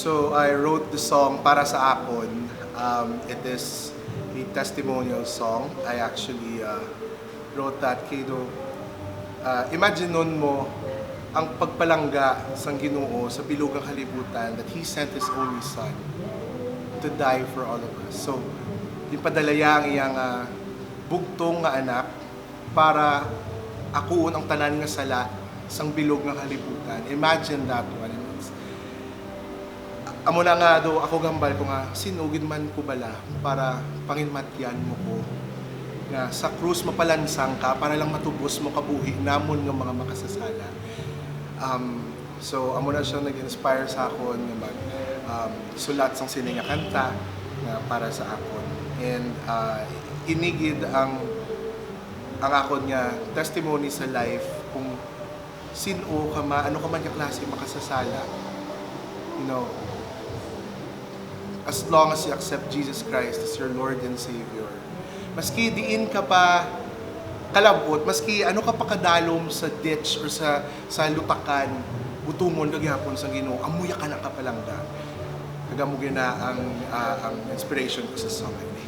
So I wrote the song para sa Akon. It is a testimonial song. I actually wrote that kado. Imagine nun mo ang pagpalangga sa Ginoo sa bilugang kalibutan that He sent His only Son to die for all of us. So, yung padalaya ang iyang bugtong nga anak para akuon ang tanan nga sala sang bilog nga kalibutan. Imagine that one. Amo na nga do ako gambal ko nga sinugid man ko bala para panginmatyan mo ko nga sa krus mapalansang ka para lang matubos mo kabuhi namon nga mga makasasala. So amo na siya nag-inspire sa akon nga mag sulat sang sini nga kanta nga para sa akon. And inigid ang akon nga testimony sa life kung sino ka ano ka man nga klase makasasala. You know, as long as you accept Jesus Christ as your Lord and Savior. Maski diin ka pa kalabot, maski ano ka pa kadalom sa ditch or sa lutakan, butumon kagyapon sa Ginoo, amuya ka na kapalangga. Kagamo na ang inspiration ko sa song na ini.